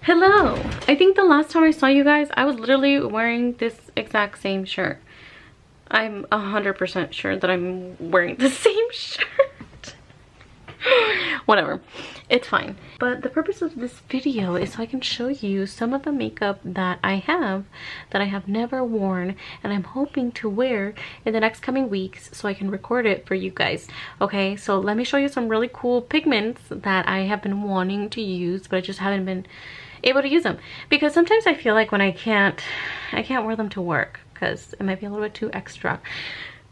Hello! I think the last time I saw you guys, I was literally wearing this exact same shirt. I'm 100% sure that I'm wearing the same shirt. Whatever, it's fine. But the purpose of this video is so I can show you some of the makeup that I have never worn, and I'm hoping to wear in the next coming weeks so I can record it for you guys. Okay, so let me show you some really cool pigments that I have been wanting to use, but I just haven't been able to use them because sometimes I feel like when I can't wear them to work because it might be a little bit too extra.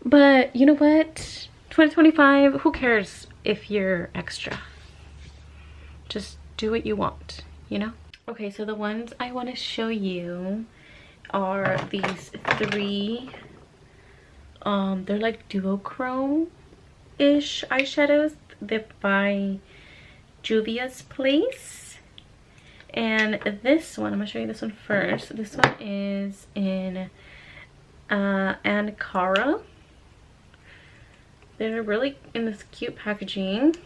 But you know what, 2025, who cares if you're extra? Just do what you want, you know? Okay, so the ones I want to show you are these three they're like duochrome-ish eyeshadows. They're by Juvia's Place. And this one, I'm gonna show you this one first. This one is in Ankara. They're really in this cute packaging.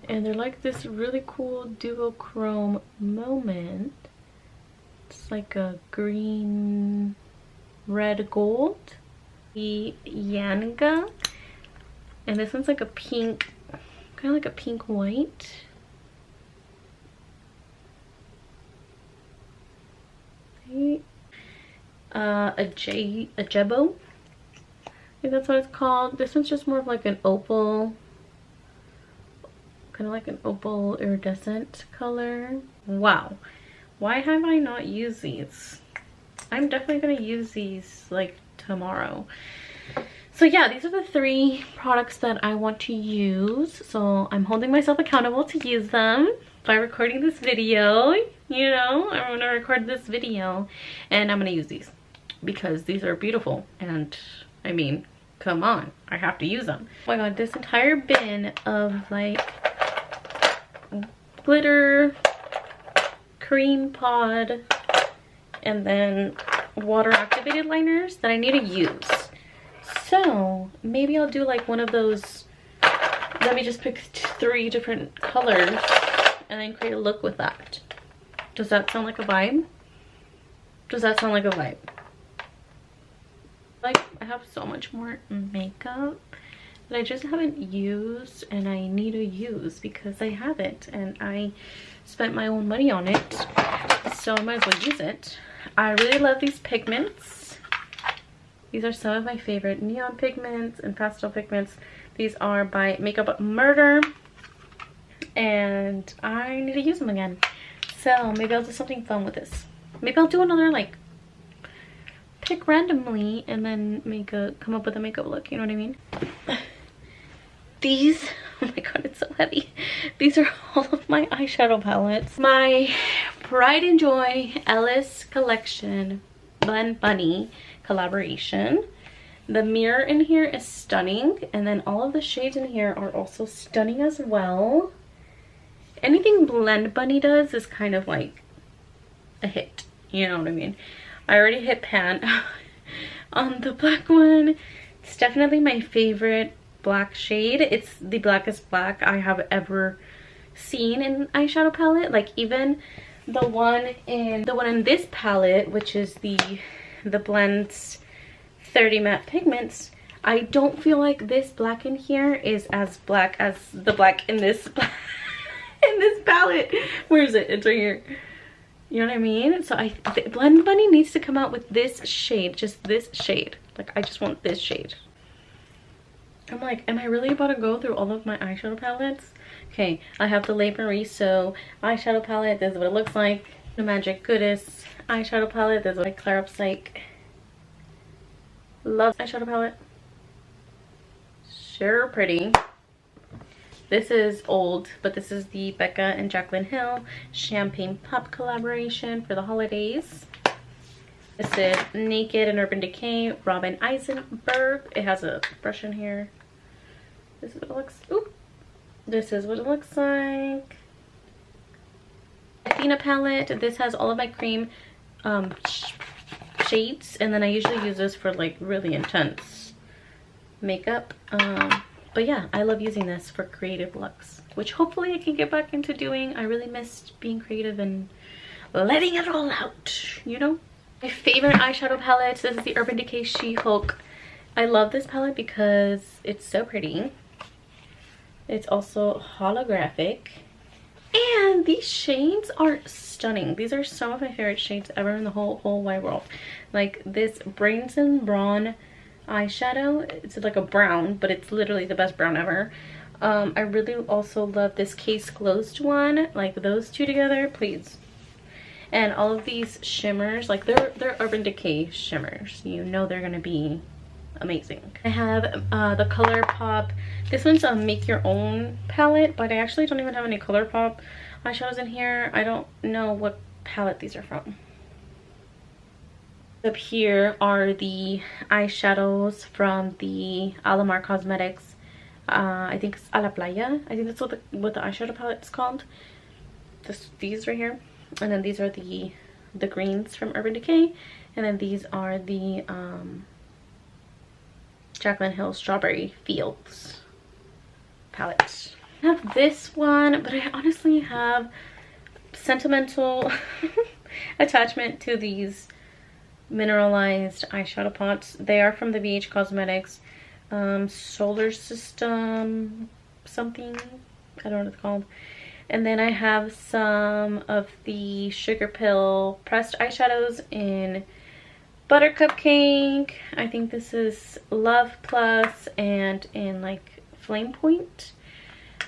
And they're like this really cool duochrome moment. It's like a green, red, gold. The Yanga. And this one's like a pink, kind of like a pink white. A Jebo, I think that's what it's called. This one's just more of like an opal, kind of like an opal iridescent color. Wow, why have I not used these? I'm definitely gonna use these like tomorrow. So yeah, these are the three products that I want to use, so I'm holding myself accountable to use them by recording this video. You know, I'm gonna record this video and I'm gonna use these because these are beautiful, and I mean, come on, I have to use them. Oh my god, this entire bin of like glitter, cream pod, and then water activated liners that I need to use. So maybe I'll do like one of those, let me just pick three different colors and then create a look with that. Does that sound like a vibe? Does that sound like a vibe? Like, I have so much more makeup that I just haven't used and I need to use because I haven't, and I spent my own money on it, so I might as well use it. I really love these pigments. These are some of my favorite neon pigments and pastel pigments. These are by Makeup Murder, and I need to use them again. So maybe I'll do something fun with this. Maybe I'll do another like pick randomly and then come up with a makeup look, you know what I mean? These, oh my god, it's so heavy. These are all of my eyeshadow palettes. My Pride and Joy Ellis Collection Blend Bunny collaboration. The mirror in here is stunning, and then all of the shades in here are also stunning as well. Anything Blend Bunny does is kind of like a hit, you know what I mean? I already hit pan on the black one. It's definitely my favorite black shade. It's the blackest black I have ever seen in eyeshadow palette. Like even the one in this palette, which is the Blends 30 matte pigments, I don't feel like this black in here is as black as the black in this in this palette. Where is it? It's right here. You know what I mean? So Blend Bunny needs to come out with this shade, just this shade. Like, I just want this shade. I'm like, am I really about to go through all of my eyeshadow palettes? Okay, I have the Le Paris eyeshadow palette. This is what it looks like. The Magic Goodness eyeshadow palette. This is what I Claire Up Psych. Love eyeshadow palette. Sure pretty. This is old, but this is the Becca and Jaclyn Hill Champagne Pop collaboration for the holidays. This is Naked and Urban Decay Robin Eisenberg. It has a brush in here. This is what it looks. Oop. This is what it looks like. Athena palette. This has all of my cream shades, and then I usually use this for like really intense makeup. But yeah, I love using this for creative looks which hopefully I can get back into doing. I really missed being creative and letting it all out, you know? My favorite eyeshadow palette, this is the Urban Decay She-Hulk. I love this palette because it's so pretty. It's also holographic. And these shades are stunning. These are some of my favorite shades ever in the whole wide world. Like this Brains and Brawn eyeshadow. It's like a brown, but it's literally the best brown ever. I really also love this Case Closed one. Like those two together, please. And all of these shimmers, like they're Urban Decay shimmers. You know they're gonna be amazing. I have the ColourPop. This one's a make your own palette, but I actually don't even have any ColourPop eyeshadows in here. I don't know what palette these are from. Up here are the eyeshadows from the Alamar Cosmetics. I think it's A La Playa. I think that's what the eyeshadow palette is called. These right here. And then these are the greens from Urban Decay. And then these are the Jaclyn Hill Strawberry Fields palette. I have this one, but I honestly have sentimental attachment to these mineralized eyeshadow pots. They are from the VH Cosmetics Solar System something. I don't know what it's called. And then I have some of the Sugar Pill pressed eyeshadows in Buttercup Cake. I think this is Love Plus, and in like Flame Point.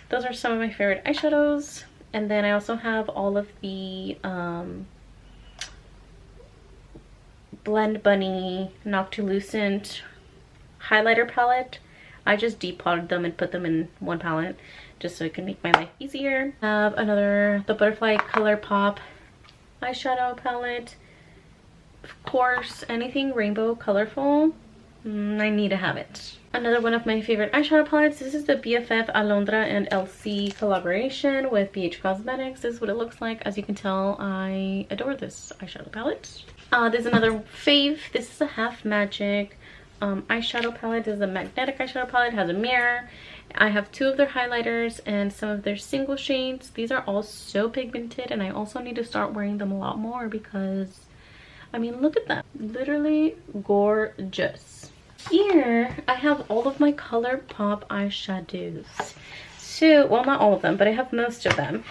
Those are some of my favorite eyeshadows. And then I also have all of the Blend Bunny Noctilucent highlighter palette. I just depotted them and put them in one palette just so it can make my life easier. I have the Butterfly ColourPop eyeshadow palette. Of course, anything rainbow colorful, I need to have it. Another one of my favorite eyeshadow palettes. This is the BFF Alondra and LC collaboration with BH Cosmetics. This is what it looks like. As you can tell, I adore this eyeshadow palette. There's another fave. This is a Half Magic eyeshadow palette. This is a magnetic eyeshadow palette. It has a mirror. I have two of their highlighters and some of their single shades. These are all so pigmented, and I also need to start wearing them a lot more because, I mean, look at them. Literally gorgeous. Here, I have all of my ColourPop eyeshadows. So, well, not all of them, but I have most of them.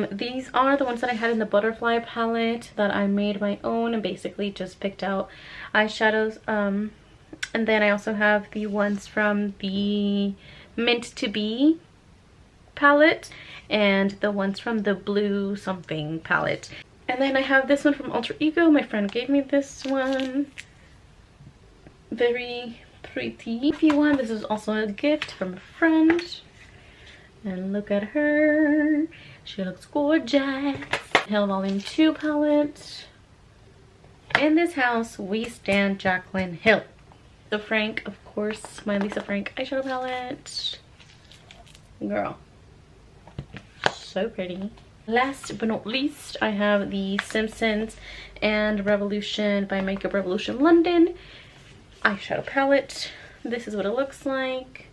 These are the ones that I had in the Butterfly palette that I made my own and basically just picked out eyeshadows. And then I also have the ones from the Mint to Be palette and the ones from the Blue Something palette. And then I have this one from Alter Ego. My friend gave me this one. Very pretty. If you want, this is also a gift from a friend. And look at her. She looks gorgeous. Hill Volume 2 palette. In this house, we stand Jaclyn Hill. Lisa Frank, of course, my Lisa Frank eyeshadow palette. Girl, so pretty. Last but not least, I have the Simpsons and Revolution by Makeup Revolution London eyeshadow palette. This is what it looks like.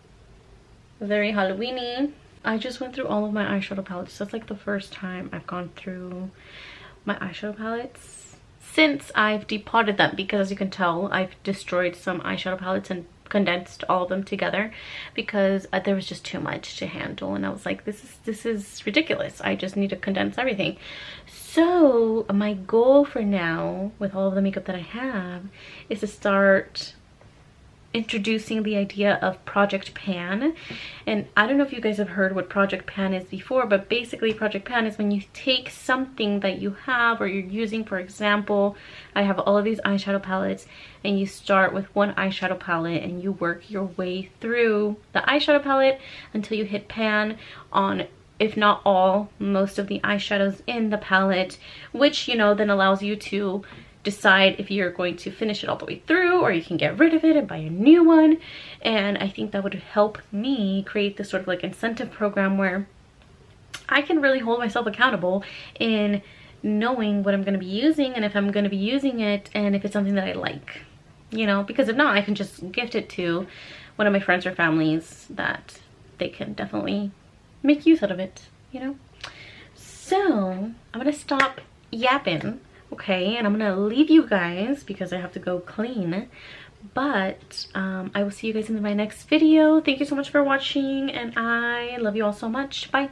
Very Halloween-y. I just went through all of my eyeshadow palettes. That's like the first time I've gone through my eyeshadow palettes since I've depotted them, because as you can tell, I've destroyed some eyeshadow palettes and condensed all of them together because there was just too much to handle, and I was like, this is ridiculous. I just need to condense everything. So my goal for now, with all of the makeup that I have, is to start introducing the idea of Project Pan. And I don't know if you guys have heard what Project Pan is before, but basically Project Pan is when you take something that you have or you're using. For example, I have all of these eyeshadow palettes, and you start with one eyeshadow palette and you work your way through the eyeshadow palette until you hit pan on, if not all, most of the eyeshadows in the palette, which, you know, then allows you to decide if you're going to finish it all the way through, or you can get rid of it and buy a new one. And I think that would help me create this sort of like incentive program where I can really hold myself accountable in knowing what I'm going to be using, and if I'm going to be using it, and if it's something that I like, you know, because if not, I can just gift it to one of my friends or families that they can definitely make use out of it, you know? So I'm gonna stop yapping, okay? And I'm gonna leave you guys because I have to go clean. But I will see you guys in my next video. Thank you so much for watching, and I love you all so much. Bye.